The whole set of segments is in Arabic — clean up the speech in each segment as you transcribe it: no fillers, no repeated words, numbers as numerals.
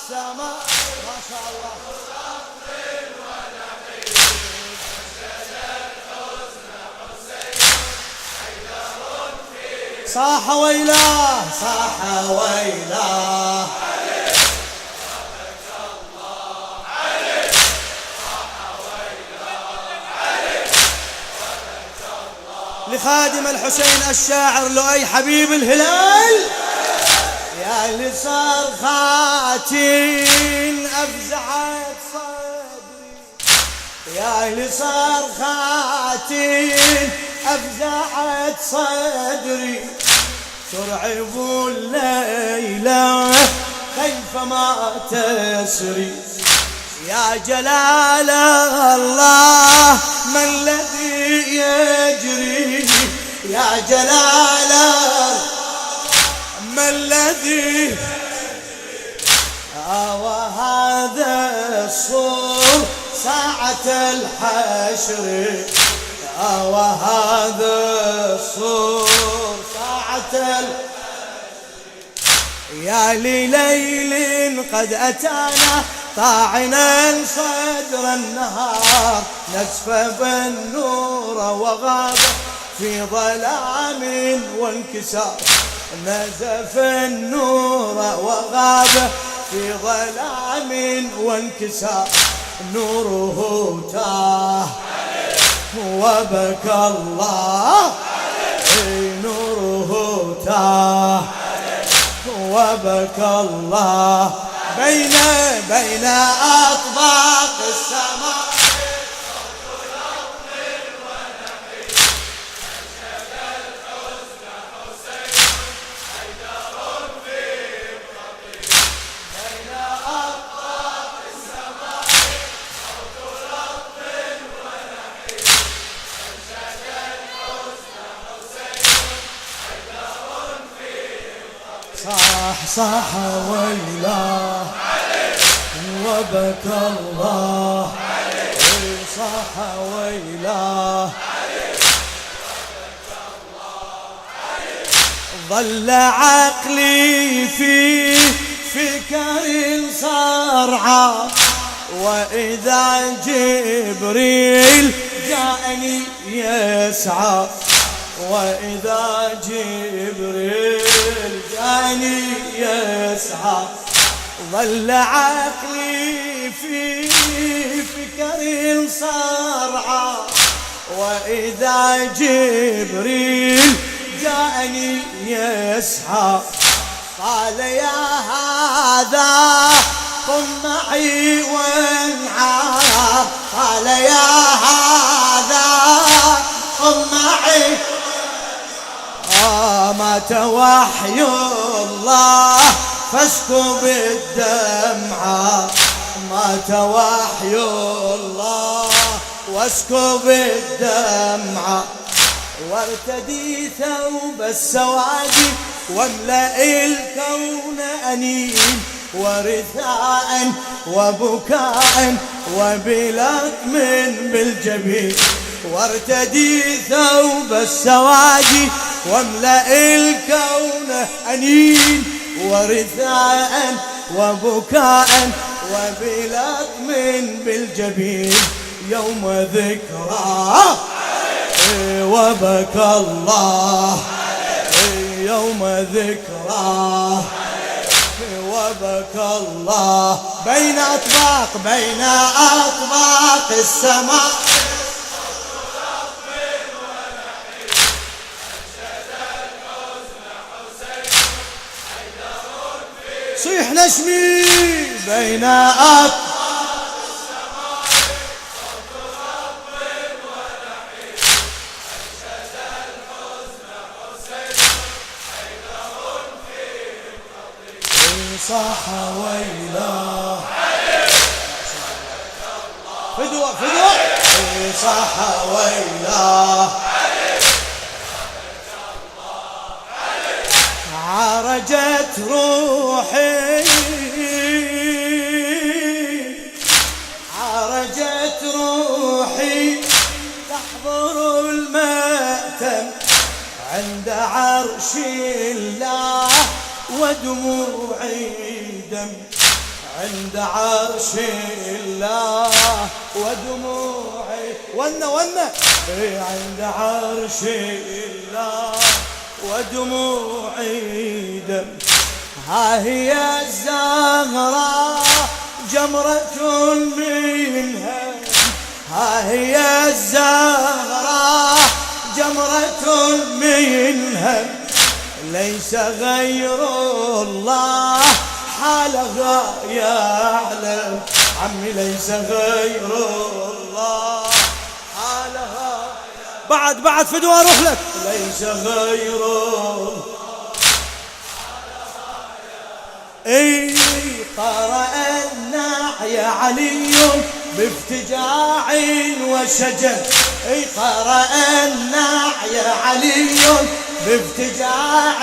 السماء ما شاء الله. صاح ويلاه صاح ويلاه لخادم الحسين الشاعر لؤي حبيب الهلال. يا اللي صرخات أفزعت صدري، يا اللي صرخات أفزعت صدري، ترعب الليلة كيف ما تسري. يا جلال الله ما الذي يجري، يا جلال ما الذي وهذا الصور ساعة الحشر، وهذا الصور ساعة الحشر. يا لليل قد أتانا طاعنا صدر النهار، نزف بالنور وغاب في ظلام وانكسار، نزف النور وغاب في ظلام وانكسار، نوره تاه وبكى الله، نوره تاه وبكى الله. بين أطباق السماء صاح صاح ويلاه وبكى الله، صاح ويلاه ظل عقلي في فكر صرعى، وإذا جبريل جاءني يسعى، وإذا جبريل جاني يسعى. ظل عقلي في فكر صرعى، وإذا جبريل جاني يسعى. قال يا هذا قم معي وانعى، قال يا هذا قم معي. مات وحي الله فاسكب الدمعة، مات وحي الله واسكب الدمعة. وارتدي ثوب السواد واملأ الكون أنين، ورثاء وبكاء وبلطم بالجبين. وارتدي ثوب السواد واملأ الكون أنين، ورثاء وبكاء وبلطم بالجبين. يوم ذكرى وبكى الله، يوم ذكرى وبكى الله. بين أطباق السماء صيح نسمي. بين أطباق صاح ويلاه فدوة صاح ويلاه. عرجت روحي عرجت روحي تحضر المأتم عند عرش الله ودموعي دم، عند عرش الله ودموعي ون عند عرش الله ودموعي دم. ها هي الزهراء جمرة منها، ها هي الزهراء جمرة منها، ليس غير الله حالها يعلم. عمي ليس غير الله حالها. بعد فدوى اروح لك. ليس غير اي قرأ النعي علي بافتجاع وشجن. اي قرأ النعي علي بافتجاع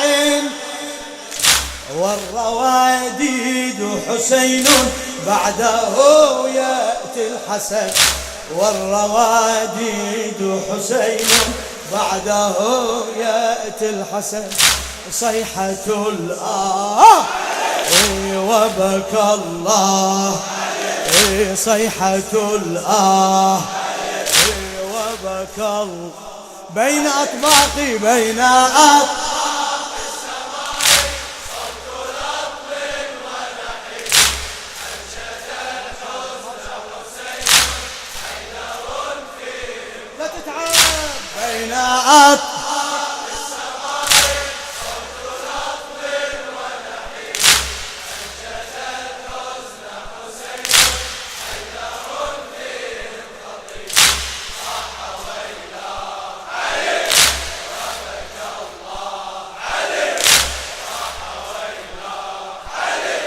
والرواديد حسين بعده يأتي الحسن. والرواديد حسين بعده يأتي الحسن. صيحة وبكى الله صيحة وبكى الله بين أطباقي بين أطباق السماء صوت لطم ونحيب أنشد الحزن حسين حيدر فيه. لا تتعب بين أطباق السماء صوت لطم ونحيب أنشد الحزن حسين حيدر فيه خطيب. صاح ويلا علي وبكى الله علي صاح ويلا علي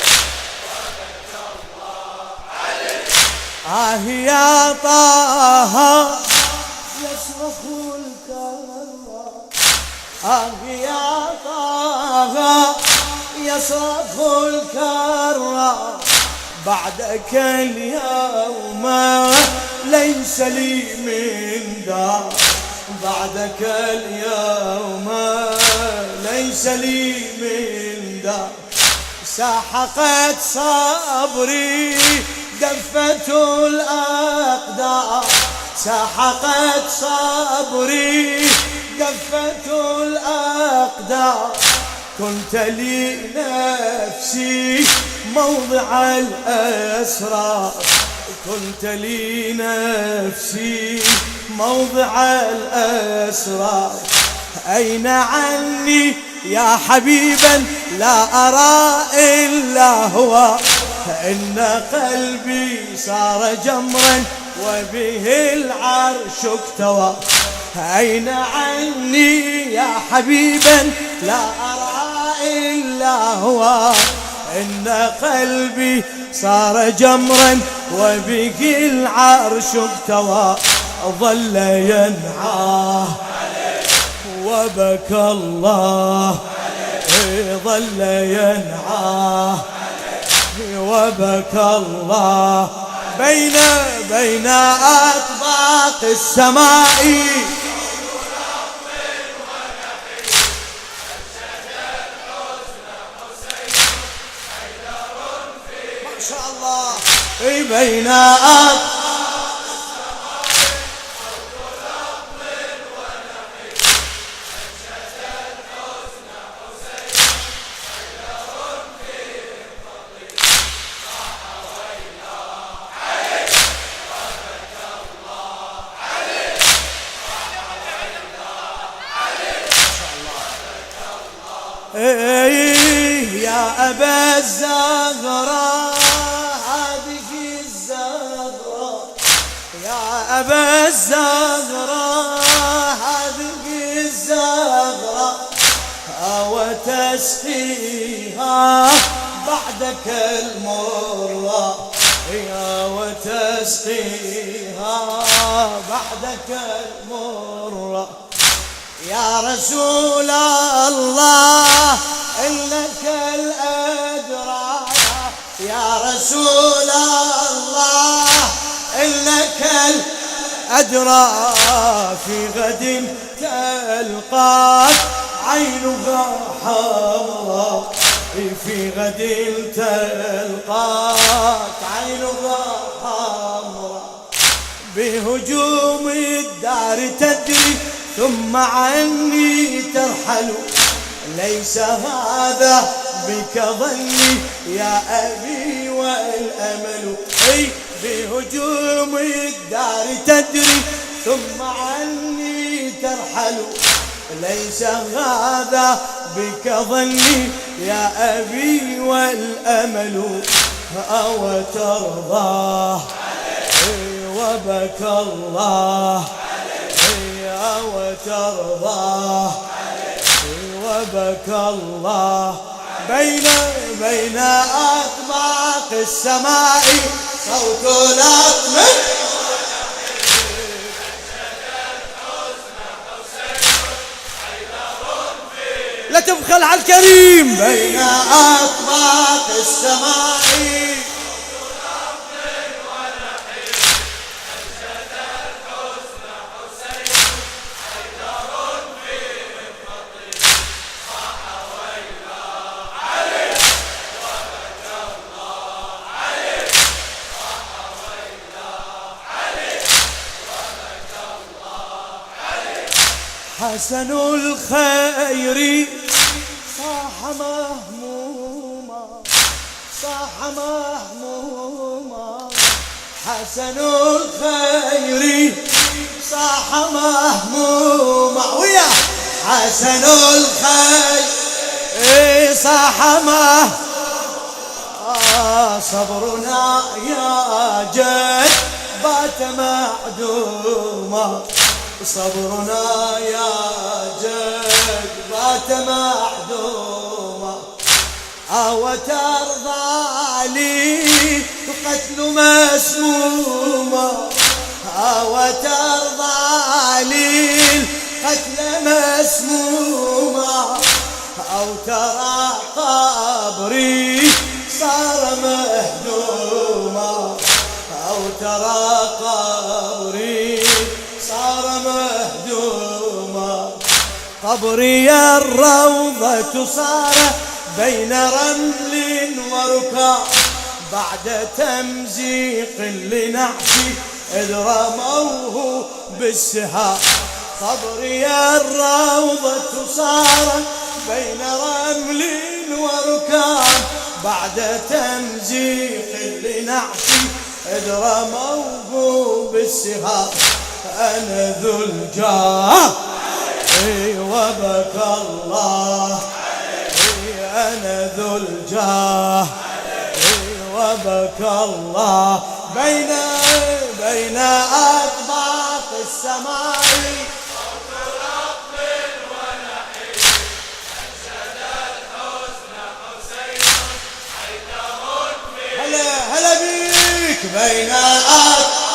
وبكى الله علي. يا طه يصرخ الكرى يا طه يصرخ الكرى بعدك اليوم ليس لي من دار. بعدك اليوم ليس لي من دار. سحقت صبري دفة الأقدار. سحقت صبري دفة الأقدار. كنت لي نفسي موضع الأسرار. كنت لي نفسي موضع الأسرار. أين عني يا حبيبا لا أرى إلا هو. إن قلبي صار جمرا وبه العرش اكتوى. أين عني يا حبيبا لا أرى إلا هو. إن قلبي صار جمرا وبه العرش اكتوى. ظل ينعاه وبكى الله ظل ينعاه وبكى الله بين أطباق السماء. ما شاء الله بين أطباق يا أبا الزهراء هذه الزهراء. يا أبا الزهراء هذه الزهراء. وتسقيها بعدك المرة. يا وتسقيها بعدك المرة. يا رسول الله إنك الأدرى. يا رسول الله إنك الأدرى. في غد تلقاك عينها حمراء. في غد تلقاك عينها حمراء بهجوم الدار تدري ثم عني ترحل ليس هذا بك ظني يا أبي والأمل بهجوم الدار تدري ثم عني ترحل ليس هذا بك ظني يا أبي والأمل أو ترضاه وبكى الله أو ترضاه وبكى الله بين أطباق السماء صوت الأطمئن لا تبخل على الكريم بين أطباق السماء حسن الخير صاح مهموما صاح مهموما حسن الخير صاح مهموما ويا حسن الخير صاح مهموما صبرنا يا جد بات معدوما صبرنا يا جد بات معدوما أو ترضى لي القتل مسموما أو ترضى لي القتل مسموما أو ترى قبري صار مهدوما أو ترى قبري صار مهدوما قبري الروضة صار بين رمل وركام بعد تمزيق لنعشي إذ رموه بالسهام قبري الروضة صار بين رمل وركام بعد تمزيق لنعشي إذ رموه بالسهام أنا ذو الجاه وبكى الله أنا ذو الجاه وبكى الله بين أطباق السماء صوت رب ونحيب أنشد الحزن حسين حيدر هلا بيك بين أطباق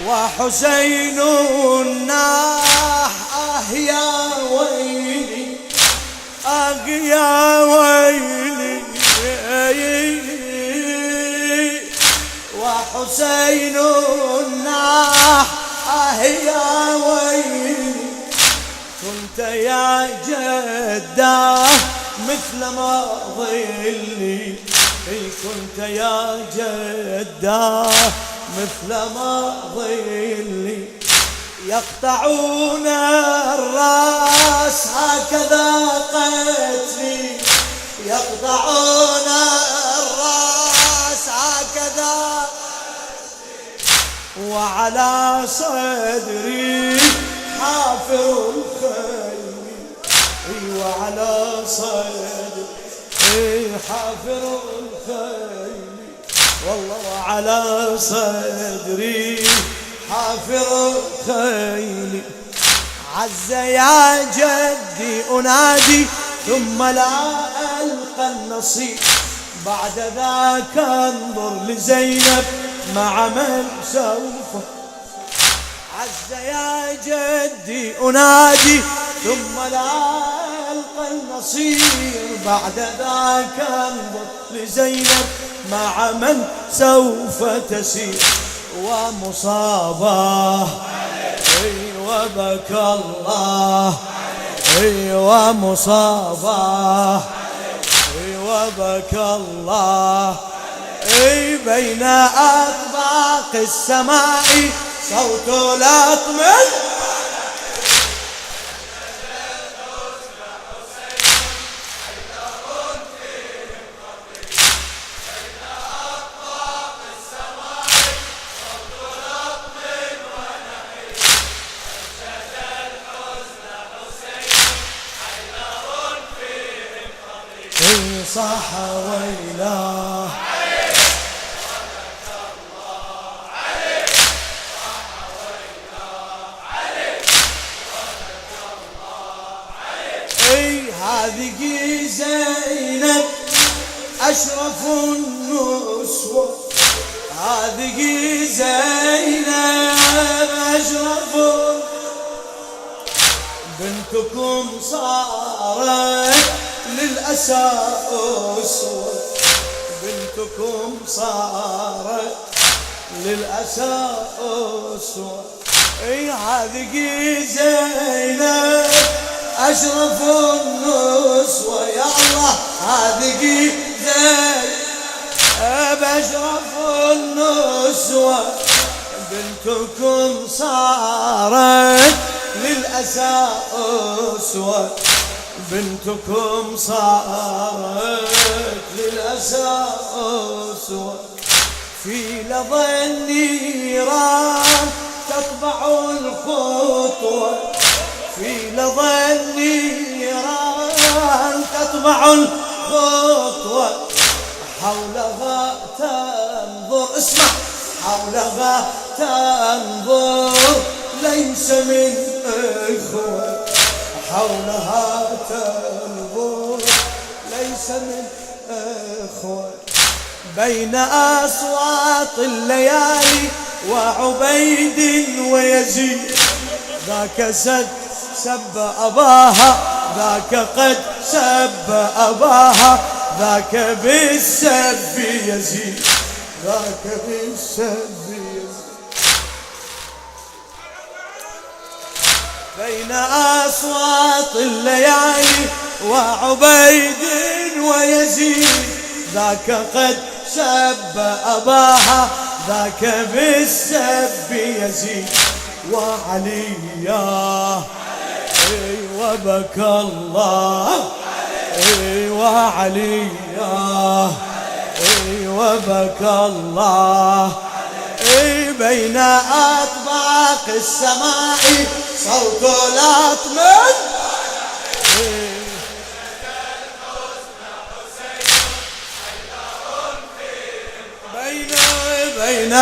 وحسين ناح يا ويلي يا ويلي وحسين ناح يا ويلي كنت يا جداه مثل ما ظلي كنت يا جداه مثل ما ظلي يقطعون الراس هكذا قتلي يقطعون الراس هكذا وعلى صدري حافر الخيل وعلى صدري حافر الخيل والله وعلى صدري حافر خيلي عز يا جدي أنادي ثم لا ألقى ألقى النصيب بعد ذاك انظر لزينب مع من سوف عز يا جدي أنادي ثم لا ألقى النصير بعد ذاك انظر لزينب مع من سوف تسير ومصاباه وبكى الله ومصاباه وبكى الله بين أطباق السماء صوت الأطمئن صاح ويلاه هذه زينب أشرف النسوة هذه زينب أشرف بنتكم صارت للأسى أسوة بنتكم صارت للأسى أسوة هذه زينب أشرف النسوة يا الله هذه زينب أشرف النسوة بنتكم صارت للأسى أسوة بنتكم صارت للأسى أسوة في لظى النيران تطبع الخطوة في لظى النيران تطبع الخطوة حولها تنظر اسمع حولها تنظر ليس من إخوة حولها تنظر ليس من إخوة بين أصوات الليالي وعبيد ويزيد ذاك سب أباها ذاك قد سب أباها ذاك بالسب يزيد ذاك بالسب يزيد بين أصوات الليالي وعبيد ويزيد ذاك قد سب أباها ذاك بالسب يزيد وعليا وبكى الله وعليا وبكى الله بين أطباق السماء صوت الأطمئن بين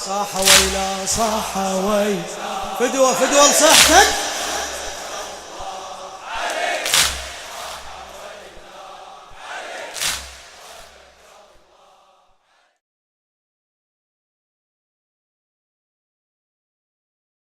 صاح ويلا صاح ويلا فدوة لصحتك